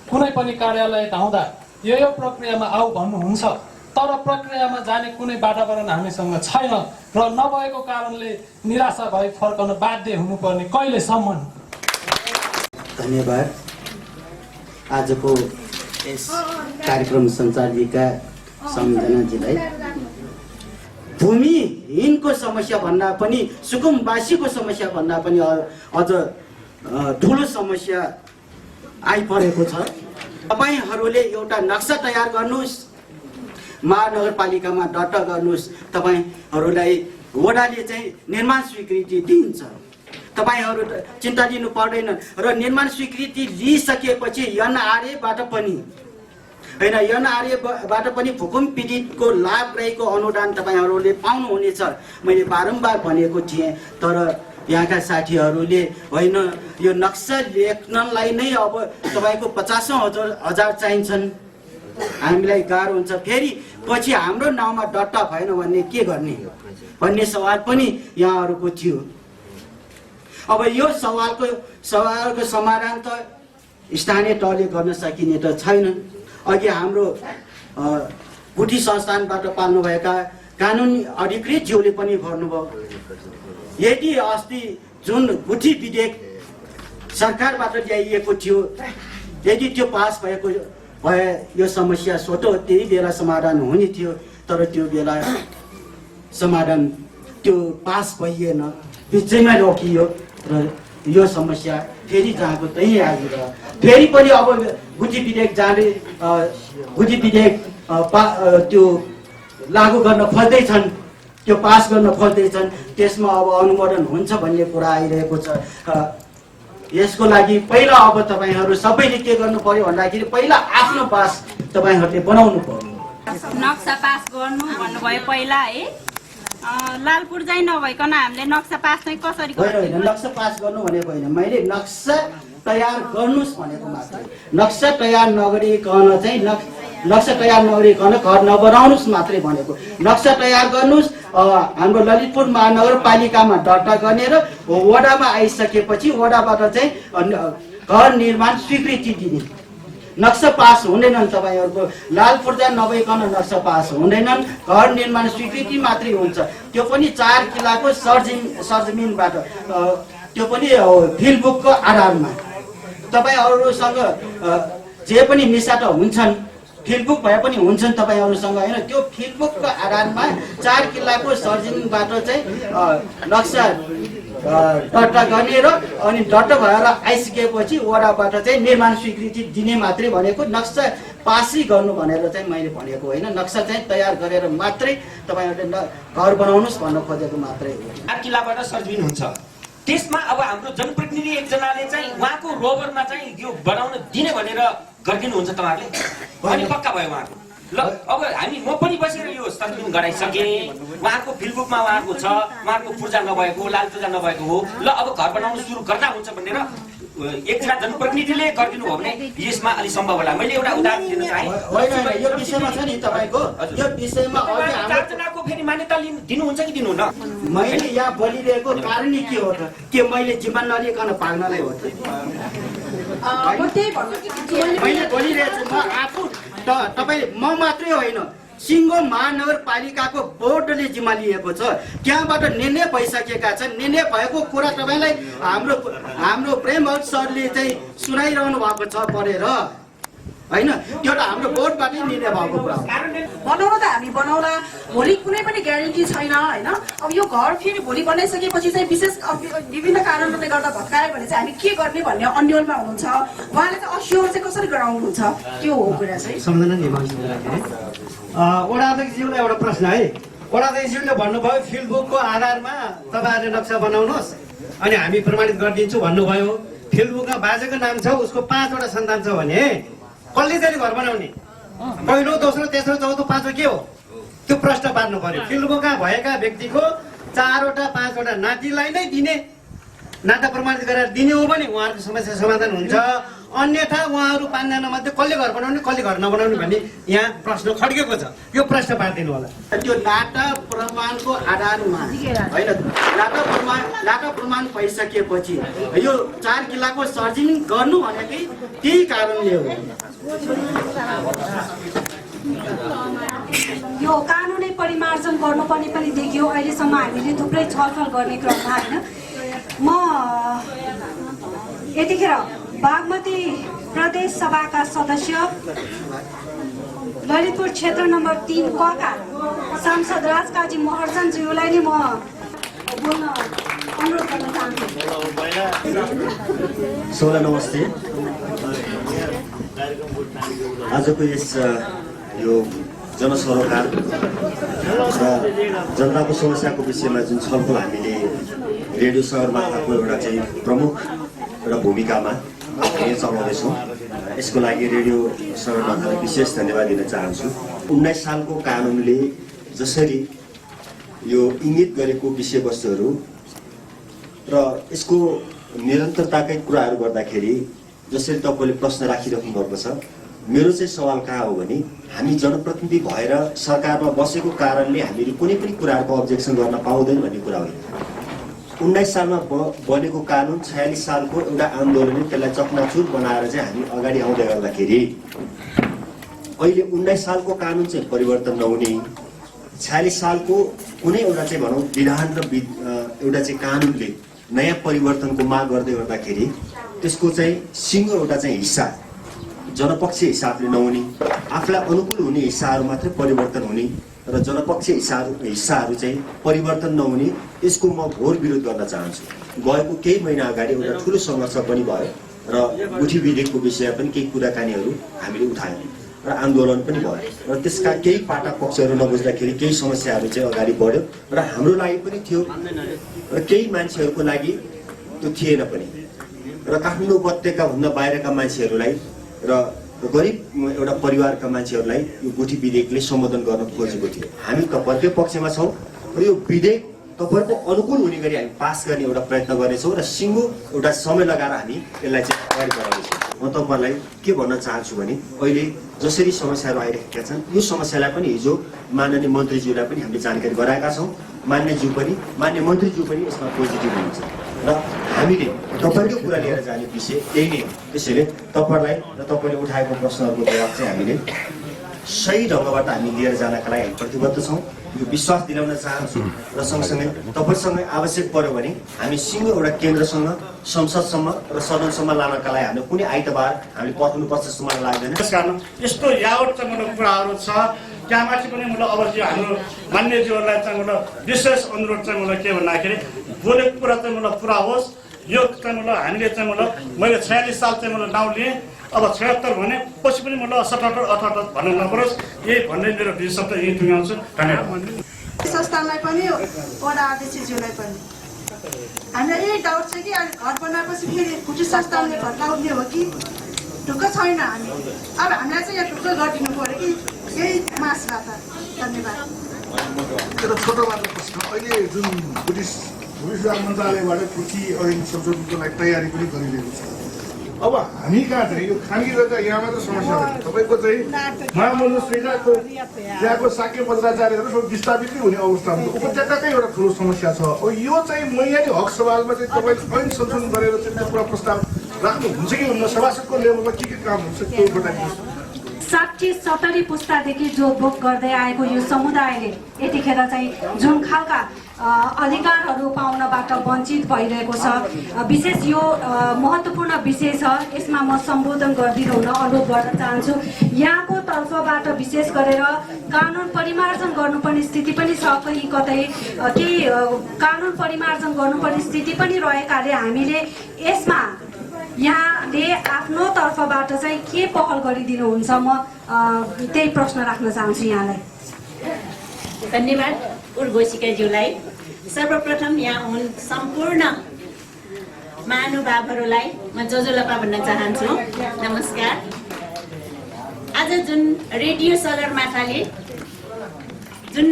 कुनै पनि कार्यालय धाउँदा यो प्रक्रियामा आऊ भन्नुहुन्छ, तर प्रक्रियामा जाने कुनै वातावरण हामीसँग छैन र नभएको कारणले निराशा भई फर्कन बाध्य हुनुपर्ने कहिलेसम्म? धन्यवाद। आजको यस कार्यक्रम सञ्चालिका सम्झनाजीलाई भूमिहीनको समस्या भन्दा पनि सुकुमवासीको समस्या भन्दा पनि अझ ठुलो समस्या आइपरेको छ। तपाईहरूले एउटा नक्सा तयार गर्नुहोस्, महानगरपालिकामा दर्ता गर्नुहोस्, तपाईँहरूलाई वडाले चाहिँ निर्माण स्वीकृति दिन्छ। तपाईँहरू चिन्ता लिनु पर्दैन र निर्माण स्वीकृति लिइसकेपछि एनआरएबाट पनि होइन, एनआरएबाट पनि भूकम्प पीडितको लाभ रहेको अनुदान तपाईँहरूले पाउनुहुनेछ। मैले बारम्बार भनेको थिएँ, तर यहाँका साथीहरूले होइन यो नक्सा लेख्नलाई नै अब तपाईँको 50,000 चाहिन्छन्, हामीलाई गाह्रो हुन्छ, फेरि पछि हाम्रो नाउँमा दर्ता भएन भने के गर्ने भन्ने सवाल पनि यहाँहरूको थियो। अब यो सवालको समाधान त स्थानीय तहले गर्न सकिने त छैन। अघि हाम्रो गुठी संस्थानबाट पाल्नुभएका कानुनी अधिकृत ज्यूले पनि भन्नुभयो, यदि अस्ति जुन गुठी विधेयक सरकारबाट ल्याइएको थियो, यदि त्यो पास भएको भए यो समस्या स्वतः त्यही बेला समाधान हुने थियो। तर त्यो बेला समाधान त्यो पास भइएन, बिचैमा रोकियो र यो समस्या फेरि जहाँको त्यहीँ आइरह्यो। फेरि पनि अब गुठी विधेयक जाने गुठी विधेयक त्यो लागू गर्न खोज्दैछन्, त्यो पास गर्न खोज्दैछन्, त्यसमा अब अनुमोदन हुन्छ भन्ने कुरा आइरहेको छ। यसको लागि पहिला अब तपाईँहरू सबैले के गर्नु पर्यो भन्दाखेरि पहिला आफ्नो पास तपाईँहरूले बनाउनु पर्यो। नक्सा पास गर्नु भन्नुभयो पहिला है, लालपुर चाहिँ नभइकन हामीले नक्सा पास चाहिँ कसरी होइन, नक्सा पास गर्नु भनेको होइन, मैले नक्सा तयार गर्नुहोस् भनेको मात्रै। नक्सा तयार नगरिकन चाहिँ नक्सा तयार नगरिकन घर नबनाउनुहोस् मात्रै भनेको। नक्सा तयार गर्नुहोस्, हाम्रो ललितपुर महानगरपालिकामा दर्ता गर्ने र वडामा आइसकेपछि वडाबाट चाहिँ घर निर्माण स्वीकृति दिने। नक्सा पास हुँदैनन् तपाईँहरूको, लाल पूर्जा नभइकन नक्सा पास हुँदैनन्, घर निर्माण स्वीकृति मात्रै हुन्छ। त्यो पनि 4 किलाको सरजमिनबाट, त्यो पनि फिल्ड बुकको आधारमा। तपाईँहरूसँग जे पनि मिसा त हुन्छन्, फिल्ड बुक भए पनि हुन्छन् तपाईँहरूसँग होइन, त्यो फिल्ड बुकको आधारमा 4 किलाको सरजमिनबाट चाहिँ नक्सा दर्ता गर्ने र अनि दर्ता भएर आइसकेपछि वडाबाट चाहिँ निर्माण स्वीकृति दिने मात्रै भनेको। नक्सा पासै गर्नु भनेर चाहिँ मैले भनेको होइन, नक्सा चाहिँ तयार गरेर मात्रै तपाईँहरूले घर बनाउनुहोस् भन्न खोजेको मात्रै हो। 4 किलाबाट सरजमिन हुन्छ, त्यसमा अब हाम्रो जनप्रतिनिधि एकजनाले चाहिँ उहाँको रोबरमा चाहिँ यो बनाउन दिने भनेर गरिदिनुहुन्छ तपाईँहरूले, अनि पक्का भयो उहाँको। ल अब म पनि बसेर यो सरजमिन गराइसकेँ, उहाँको फिल्डबुकमा उहाँको छ, उहाँको पूजा नभएको, लाल पूजा नभएको हो। ल अब घर बनाउनु सुरु गर्दा हुन्छ भनेर एकजना जनप्रतिनिधिले गरिदिनु हो भने यसमा अलि सम्भव होला। मैले एउटा उदाहरण दिन चाहेँ। होइन, यो विषयमा छ नि तपाईँको, यो विषयमा अघि हाम्रो 4 जनाको फेरि मान्यता दिनुहुन्छ कि दिनुहुन्न? मैले यहाँ बोलिरहेको कारण के हो त? के मैले जिम्मा नलिकन पाल्नलाई हो त? मैले बोलिरहेको छु, म आफू तपाईँ म मात्रै होइन, सिङ्गो महानगरपालिकाको बोर्डले जिम्मा लिएको छ। त्यहाँबाट निर्णय भइसकेका छन्। निर्णय भएको कुरा तपाईँलाई हाम्रो प्रेमहट सरले चाहिँ सुनाइरहनु भएको छ पढेर होइन, त्यो त हाम्रो बोर्डबाटै निर्णय भएको कुरा हो। बनाउन त हामी बनाउला, भोलि कुनै पनि ग्यारेन्टी छैन होइन। अब यो घर फेरि भोलि बनाइसकेपछि चाहिँ विशेष विभिन्न कारणले गर्दा भत्कायो भने चाहिँ हामी के गर्ने भन्ने अन्यलमा हुनुहुन्छ। उहाँले चाहिँ अस्योर चाहिँ कसरी गराउनुहुन्छ, त्यो हो कुरा चाहिँ। सम्झना निभाउँदाखेरि वडा अध्यक्षज्यूलाई एउटा प्रश्न है। वडा अध्यक्षज्यूले भन्नुभयो फिल्ड बुकको आधारमा तपाईँहरूले नक्सा बनाउनुहोस् अनि हामी प्रमाणित गरिदिन्छु भन्नुभयो। फिल्ड बुकमा बाजेको नाम छ, उसको 5 वटा सन्तान छ भने कसले चाहिँ घर बनाउने? पहिलो, दोस्रो, तेस्रो, चौथो, पाँचौँ के हो? त्यो प्रश्न पार्नु पर्यो। फिल्ड बुकमा भएका व्यक्तिको 4 वटा 5 वटा नातिलाई नै दिने, नाता प्रमाणित गरेर दिने हो भने उहाँहरूको समस्या समाधान हुन्छ। अन्यथा उहाँहरू 5 जना मध्ये कसले घर बनाउने, कसले घर नबनाउने भन्ने यहाँ प्रश्न खड्केको छ। यो प्रश्न पारिदिनु होला। त्यो नाता प्रमाणको आधारमा होइन, नाता प्रमाण भइसकेपछि यो 4 किलाको सर्जमिन गर्नु भनेकै त्यही कारणले हो। यो कानुनै परिमार्जन गर्नुपर्ने पनि देखियो। अहिलेसम्म हामीले थुप्रै छलफल गर्ने क्रममा होइन, म यतिखेर बागमती प्रदेश सभाका सदस्य ललितपुर क्षेत्र नम्बर 3 का सांसद राजकाजी महर्जनज्यूलाई नै म बोल्न अनुरोध गर्न चाहन्छु। सबैलाई नमस्ते। आजको यस यो जनसरोकार र जनताको समस्याको विषयमा जुन छलफल हामीले रेडियो सगरमाथाको एउटा चाहिँ प्रमुख एउटा भूमिकामा चलाउँदैछौँ, यसको लागि रेडियो सगरमाथालाई विशेष धन्यवाद दिन चाहन्छु। 19 सालको कानुनले जसरी यो इङ्गित गरेको विषयवस्तुहरू र यसको निरन्तरताकै कुराहरू गर्दाखेरि जसरी तपाईँले प्रश्न राखिराख्नु भएको छ, मेरो चाहिँ सवाल कहाँ हो भने हामी जनप्रतिनिधि भएर सरकारमा बसेको कारणले हामीले कुनै पनि कुराहरूको अब्जेक्सन गर्न पाउँदैन भन्ने कुरा हो। 19 सालमा बनेको कानुन 46 सालको एउटा आन्दोलनले त्यसलाई चकनाचुर बनाएर चाहिँ हामी अगाडि आउँदै गर्दाखेरि अहिले 19 सालको कानुन चाहिँ परिवर्तन नहुने, 46 सालको कुनै एउटा चाहिँ भनौँ विधान र एउटा चाहिँ कानुनले नयाँ परिवर्तनको माग गर्दै गर्दाखेरि त्यसको चाहिँ सिङ्गो एउटा चाहिँ हिस्सा जनपक्षीय हिसाबले नहुने, आफूलाई अनुकूल हुने हिस्साहरू मात्रै परिवर्तन हुने, र जनपक्षीय हिस्साहरू चाहिँ परिवर्तन नहुने यसको म घोर विरोध गर्न चाहन्छु। गएको केही महिना अगाडि एउटा ठुलो सङ्घर्ष पनि भयो र गुठी विधेयकको विषय पनि केही कुराकानीहरू हामीले उठायौँ र आन्दोलन पनि भयो र त्यसका केही पाटा पक्षहरू नबुझ्दाखेरि केही समस्याहरू चाहिँ अगाडि बढ्यो र हाम्रो लागि पनि थियो र केही मान्छेहरूको लागि त्यो थिएन पनि र काठमाडौँ उपत्यकाभन्दा बाहिरका मान्छेहरूलाई र गरिब एउटा परिवारका मान्छेहरूलाई यो गुठी विधेयकले सम्बोधन गर्न खोजेको थियो। हामी तपाईँहरूकै पक्षमा छौँ र यो विधेयक तपाईँहरूको अनुकूल हुने गरी हामी पास गर्ने एउटा प्रयत्न गर्नेछौँ र सिङ्गो एउटा समय लगाएर हामी यसलाई चाहिँ अगाडि बढाउनेछौँ। म तपाईँहरूलाई के भन्न चाहन्छु भने अहिले जसरी समस्याहरू आइरहेका छन् यो समस्यालाई पनि हिजो माननीय मन्त्रीज्यूलाई पनि हामीले जानकारी गराएका छौँ। मान्य मन्त्रीज्यू पनि यसमा पोजिटिभ हुनुहुन्छ र हामीले तपाईँको कुरा लिएर जाने विषय यही नै हो। त्यसैले तपाईँहरूलाई र तपाईँले उठाएको प्रश्नहरूको जवाब चाहिँ हामीले सही ढङ्गबाट हामी लिएर जानका लागि हामी प्रतिबद्ध छौँ। यो विश्वास दिलाउन चाहन्छु र सँगसँगै तपाईँसँग आवश्यक पर्यो भने हामी सिङ्गो एउटा केन्द्रसँग संसदसम्म र सदनसम्म लानका लागि हामीले कुनै आइतबार हामीले पर्खनुपर्छ जस्तो मलाई लाग्दैन। त्यस कारण यस्तो यावत चाहिँ मतलब कुराहरू छ त्यहाँमाथि पनि मतलब अब चाहिँ हाम्रो मान्यज्यूहरूलाई चाहिँ मतलब विशेष अनुरोध चाहिँ मतलब के भन्दाखेरि बोलेको कुरा चाहिँ मतलब पुरा होस्। यो चाहिँ मतलब हामीले चाहिँ मतलब मैले 46 साल चाहिँ मतलब नाउँ लिएँ, अब 76 भने पछि पनि मतलब 77 78 भन्नु नपरोस्, यही भन्दै मेरो 20 शब्द यही टुङ्ग्याउँछु। धन्यवाद। संस्थानलाई पनि वडा अध्यक्षज्यूलाई पनि हामीलाई यही डाउट छ कि अहिले घर बनाएपछि फेरि गुठी संस्थानले घर लाउने हो कि ढुक्क छैन। हामी अब हामीलाई चाहिँ यहाँ ढुक्क गरिदिनु पऱ्यो कि यही मासबाट। धन्यवाद। एउटा छोटो मात्र प्रश्न, अहिले जुन भूमि सुधार मन्त्रालयबाट कृषि ऐन संशोधनको लागि तयारी पनि गरिरहेको छ। अब हामी कहाँ चाहिँ यो खानगिर त यहाँ मात्र समस्या होइन, तपाईँको चाहिँ महामूल्य श्रीजाको त्यहाँको शाक्य बज्राचार्यहरू सब विस्थापित नै हुने अवस्था हुन्छ। उपत्यकाकै एउटा ठुलो समस्या छ। अब यो चाहिँ मैयाली हक सवालमा चाहिँ तपाईँले ऐन संशोधन गरेर चाहिँ त्यो पुरा प्रस्ताव राख्नुहुन्छ कि हुन्न, सभासदको लेभलमा के काम हुन्छ त्यो बताइदिनुहोस्। 60-70 पुस्तादेखि जो भोग गर्दै आएको यो समुदायले यतिखेर चाहिँ जुन खालका अधिकारहरू पाउनबाट वञ्चित भइरहेको छ, विशेष यो महत्त्वपूर्ण विषय छ, यसमा म सम्बोधन गरिदिनु हुन अनुरोध गर्न चाहन्छु। यहाँको तर्फबाट विशेष गरेर कानुन परिमार्जन गर्नुपर्ने स्थिति पनि छ, कहीँ कतै केही कानुन परिमार्जन गर्नुपर्ने स्थिति पनि रहेकाले हामीले यसमा यहाँले आफ्नो तर्फबाट चाहिँ के पहल गरिदिनुहुन्छ, म त्यही प्रश्न राख्न चाहन्छु यहाँलाई। धन्यवाद उर्वशिकाज्यूलाई। सर्वप्रथम यहाँ हुन् सम्पूर्ण महानुभावहरूलाई म जोजोलपा भन्न चाहन्छु। नमस्कार। आज जुन रेडियो सगरमाथाले जुन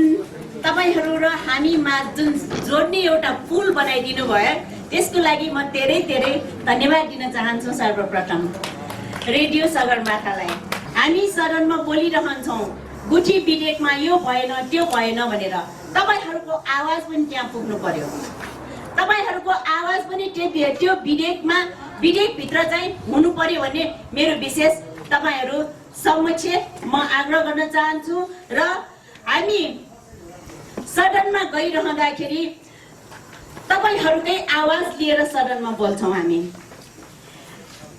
तपाईँहरू र हामीमा जुन जोड्ने एउटा पुल बनाइदिनु भयो त्यसको लागि म धेरै धन्यवाद दिन चाहन्छु। सर्वप्रथम रेडियो सगरमाथालाई। हामी सदनमा बोलिरहन्छौँ गुठी विधेयकमा यो भएन त्यो भएन भनेर, तपाईँहरूको आवाज पनि त्यहाँ पुग्नु पर्यो। तपाईँहरूको आवाज पनि त्यो विधेयकभित्र चाहिँ हुनु पर्यो भन्ने मेरो विशेष तपाईँहरू समक्ष म आग्रह गर्न चाहन्छु। र हामी सदनमा गइरहँदाखेरि तपाईँहरूकै आवाज लिएर सदनमा बोल्छौँ। हामी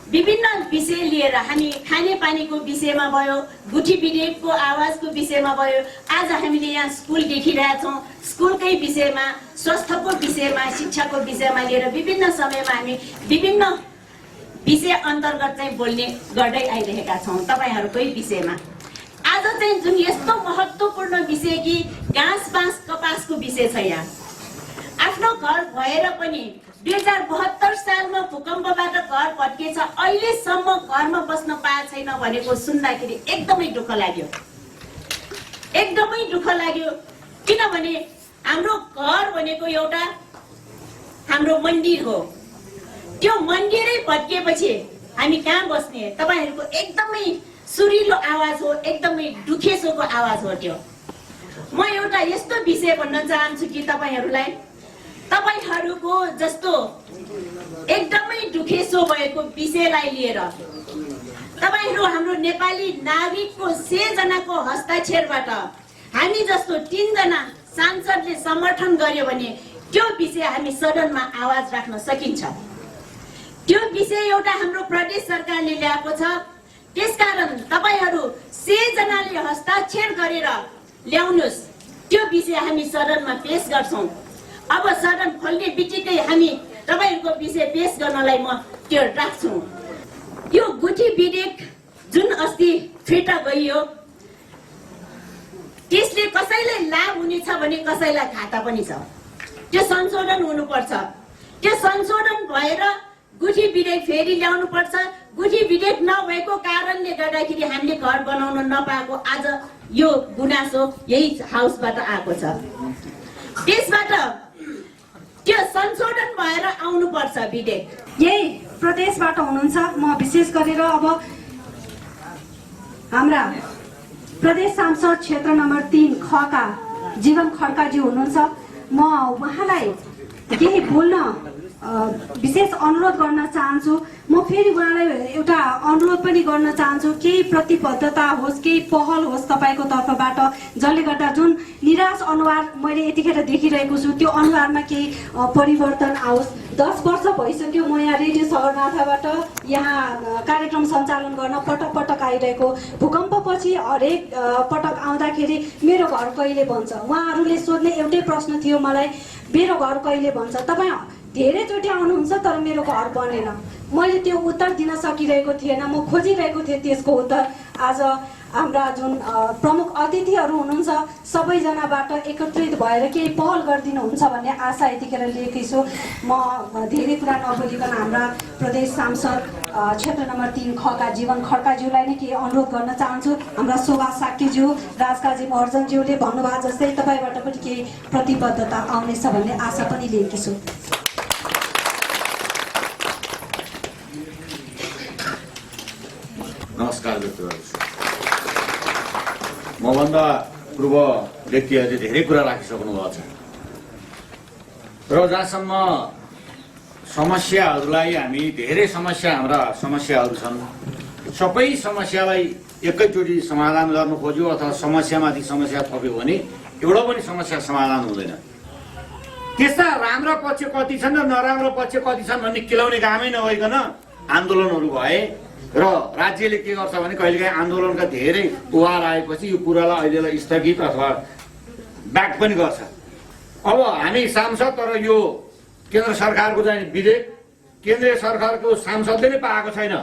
विभिन्न विषय लिएर हामी खानेपानीको विषयमा भयो, गुठी विधेयकको आवाजको विषयमा भयो, आज हामीले यहाँ स्कुल देखिरहेछौँ, स्कुलकै विषयमा, स्वास्थ्यको विषयमा, शिक्षाको विषयमा लिएर विभिन्न समयमा हामी विभिन्न विषय अन्तर्गत चाहिँ बोल्ने गर्दै आइरहेका छौँ तपाईँहरूकै विषयमा। आज चाहिँ जुन यस्तो महत्त्वपूर्ण विषय कि घाँस बाँस कपासको विषय छ, यहाँ आफ्नो घर भएर पनि 2072 सालमा भूकम्पबाट घर भत्किएछ, अहिलेसम्म घरमा बस्न पाएको छैन भनेको सुन्दाखेरि एकदमै दुःख लाग्यो। किनभने हाम्रो घर भनेको एउटा हाम्रो मन्दिर हो। त्यो मन्दिरै भत्किएपछि हामी कहाँ बस्ने? तपाईँहरूको एकदमै सुरिलो आवाज हो, एकदमै दुखेसोको आवाज हो त्यो। म एउटा यस्तो विषय भन्न चाहन्छु कि तपाईँहरूको जस्तो एकदमै दुखेसो भएको विषयलाई लिएर तपाईँहरू हाम्रो नेपाली नागरिकको 6 जनाको हस्ताक्षरबाट हामी जस्तो 3 जना सांसदले समर्थन गर्यो भने त्यो विषय हामी सदनमा आवाज राख्न सकिन्छ। त्यो विषय एउटा हाम्रो प्रदेश सरकारले ल्याएको छ। त्यसकारण तपाईँहरू 6 जनाले हस्ताक्षर गरेर ल्याउनुहोस्, त्यो विषय हामी सदनमा पेश गर्छौँ। अब सदन खोल्ने बित्तिकै हामी तपाईँहरूको विषय पेश गर्नलाई म त्यो राख्छु। यो गुठी विधेयक जुन अस्ति फिर्ता गइयो, त्यसले कसैलाई लाभ हुनेछ भने कसैलाई घाटा पनि छ। त्यो संशोधन हुनुपर्छ। त्यो संशोधन भएर गुठी विधेयक फेरि ल्याउनु पर्छ। गुठी विधेयक नभएको कारणले गर्दाखेरि हामीले घर बनाउन नपाएको आज यो गुनासो यही हाउसबाट आएको छ। त्यसबाट त्यो संशोधन भएर आउनुपर्छ विधेयक। यही प्रदेशबाट हुनुहुन्छ। म विशेष गरेर अब हाम्रा प्रदेश सांसद क्षेत्र नम्बर 3 खका जीवन खड्काजी हुनुहुन्छ। म उहाँलाई केही बोल्न विशेष अनुरोध गर्न चाहन्छु। म फेरि उहाँलाई एउटा अनुरोध पनि गर्न चाहन्छु, केही प्रतिबद्धता होस्, केही पहल होस् तपाईँको तर्फबाट, जसले गर्दा जुन निराश अनुहार मैले यतिखेर देखिरहेको छु त्यो अनुहारमा केही परिवर्तन आओस्। 10 वर्ष भइसक्यो म यहाँ रेडियो सगरमाथाबाट यहाँ कार्यक्रम सञ्चालन गर्न पटक पटक आइरहेको। भूकम्पपछि हरेक पटक आउँदाखेरि मेरो घर कहिले बन्छ, उहाँहरूले सोध्ने एउटै प्रश्न थियो मलाई, मेरो घर कहिले बन्छ। तपाईँ धेरैचोटि आउनुहुन्छ तर मेरो घर बनेन। मैले त्यो उत्तर दिन सकिरहेको थिएन, म खोजिरहेको थिएँ त्यसको उत्तर। आज हाम्रा जुन प्रमुख अतिथिहरू हुनुहुन्छ सबैजनाबाट एकत्रित भएर केही पहल गरिदिनुहुन्छ भन्ने आशा यतिखेर लिएकी छु। म धेरै कुरा नबोलिकन हाम्रा प्रदेश सांसद क्षेत्र नम्बर 3 खका जीवन खड्काज्यूलाई नै केही अनुरोध गर्न चाहन्छु। हाम्रा शोभा साक्यज्यू, राजकाजी महर्जनज्यूले भन्नुभएको जस्तै तपाईँबाट पनि केही प्रतिबद्धता आउनेछ भन्ने आशा पनि लिएकी छु। नमस्कार व्यक्त गर्छु। मभन्दा पूर्व व्यक्तिहरूले धेरै कुरा राखिसक्नु भएको छ र जहाँसम्म समस्याहरूलाई हामी धेरै हाम्रा समस्याहरू छन्, सबै समस्यालाई एकैचोटि समाधान गर्नु खोज्यो अथवा समस्यामाथि समस्या थप्यो भने एउटा पनि समस्या समाधान हुँदैन। त्यस्ता राम्रा पक्ष कति छन् र नराम्रो पक्ष कति छन् भन्ने केलाउने कामै नभइकन आन्दोलनहरू भए र राज्यले के गर्छ भने कहिलेकाहीँ आन्दोलनका धेरै उहार आएपछि यो कुरालाई अहिलेलाई स्थगित अथवा ब्याक पनि गर्छ। अब हामी सांसद, तर यो केन्द्र सरकारको चाहिँ विधेयक केन्द्रीय सरकारको सांसदले नै पाएको छैन।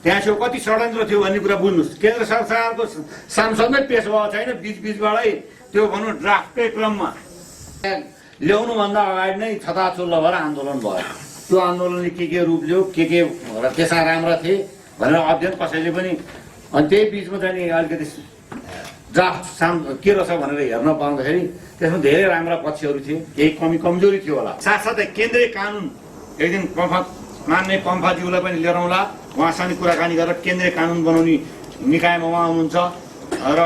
त्यहाँ छेउ कति षड्यन्त्र थियो भन्ने कुरा बुझ्नुहोस्। केन्द्र सरकारको सांसदमै पेश भएको छैन, बिचबिचबाटै त्यो भनौँ ड्राफ्टकै क्रममा ल्याउनुभन्दा अगाडि नै छताछुल्ल भएर आन्दोलन भयो। त्यो आन्दोलनले के रूप लियो, के त्यसमा राम्रा थिए भनेर अध्ययन कसैले पनि, अनि त्यही बिचमा चाहिँ अलिकति ड्राफ्ट के रहेछ भनेर हेर्न पाउँदाखेरि त्यसमा धेरै राम्रा पक्षहरू थिए, केही कमजोरी थियो होला। साथसाथै केन्द्रीय कानुन एक दिन मान्य पम्फाज्यूलाई पनि लिएर आउँला, उहाँसँग कुराकानी गरेर केन्द्रीय कानुन बनाउने निकायमा उहाँ हुनुहुन्छ र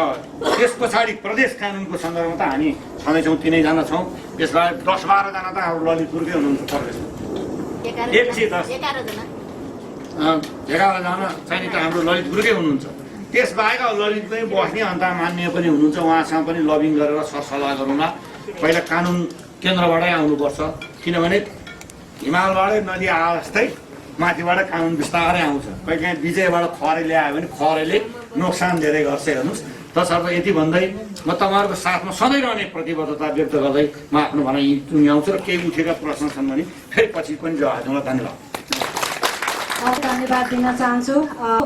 त्यस पछाडि प्रदेश कानुनको सन्दर्भमा त हामी छँदैछौँ, 3 जना छौँ। त्यसबाहेक 10-12 जना त हाम्रो ललितपुरकै हुनुहुन्छ प्रदेशमा। 11 जना चाहिँ त हाम्रो ललितपुरकै हुनुहुन्छ। त्यसबाहेक अब ललितपुरै बस्ने अन्त मान्य पनि हुनुहुन्छ, उहाँसँग पनि लबिङ गरेर सरसल्लाह गरौँला। पहिला कानुन केन्द्रबाटै आउनुपर्छ, किनभने हिमालबाटै नदी आए जस्तै माथिबाट कानुन बिस्तारै आउँछ। कहिलेकाहीँ विजयबाट खरे ल्यायो भने खरेले नोक्सान धेरै गर्छ। हेर्नुहोस्, तसर्थ यति भन्दै म तपाईँहरूको साथमा सधैँ रहने प्रतिबद्धता व्यक्त गर्दै म आफ्नो भनाइ टुङ्ग्याउँछु र केही उठेका प्रश्न छन् भने फेरि पछि पनि जवाफ दिउँला। धन्यवाद। धन्यवाद दिन चाहन्छु।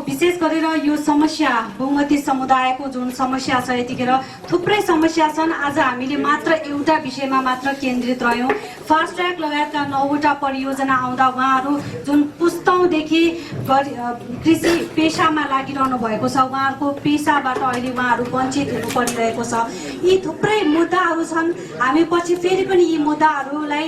विशेष गरेर यो समस्या बहुमती समुदायको जुन समस्या छ, यतिखेर थुप्रै समस्या छन्। आज हामीले मात्र एउटा विषयमा मात्र केन्द्रित रह्यौँ। फास्ट ट्र्याक लगायतका 9वटा परियोजना आउँदा उहाँहरू जुन पुस्तौँदेखि कृषि पेसामा लागिरहनु भएको छ, उहाँहरूको पेसाबाट अहिले उहाँहरू वञ्चित हुनु परिरहेको छ। यी थुप्रै मुद्दाहरू छन्। हामी पछि फेरि पनि यी मुद्दाहरूलाई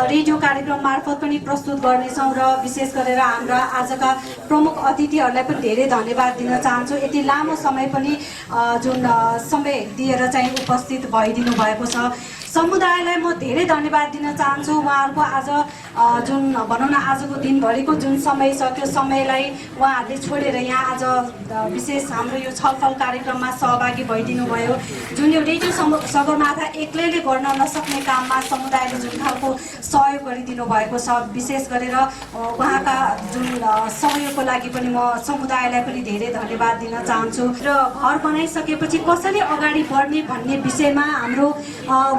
रेडियो कार्यक्रम मार्फत पनि प्रस्तुत गर्नेछौँ र विशेष गरेर हाम्रा आजका प्रमुख अतिथिहरूलाई पनि धेरै धन्यवाद दिन चाहन्छु। यति लामो समय पनि जुन समय दिएर चाहिँ उपस्थित भइदिनु भएको छ। समुदायलाई म धेरै धन्यवाद दिन चाहन्छु। उहाँहरूको आज जुन भनौँ न आजको दिनभरिको जुन समय छ त्यो समयलाई उहाँहरूले छोडेर यहाँ आज विशेष हाम्रो यो छलफल कार्यक्रममा सहभागी भइदिनु भयो। जुन यो रेडियो सगरमाथा एक्लैले गर्न नसक्ने काममा समुदायले जुन खालको सहयोग गरिदिनु भएको छ, विशेष गरेर उहाँका जुन सहयोगको लागि पनि म समुदायलाई पनि धेरै धन्यवाद दिन चाहन्छु। र घर बनाइसकेपछि कसरी अगाडि बढ्ने भन्ने विषयमा हाम्रो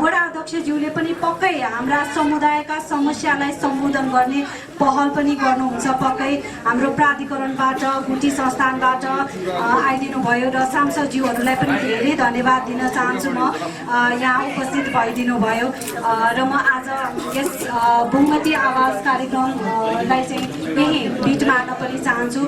वडा अध्यक्षज्यूले पनि पक्कै हाम्रा समुदायका समस्यालाई सम्बोधन गर्ने पहल पनि गर्नुहुन्छ। पक्कै हाम्रो प्राधिकरणबाट गुटी संस्थानबाट आइदिनु भयो र सांसदज्यूहरूलाई पनि धेरै धन्यवाद दिन चाहन्छु। म यहाँ उपस्थित भइदिनु भयो र म आज यस बुङ्मती आवाज कार्यक्रमलाई चाहिँ यही बिट मार्न पनि चाहन्छु।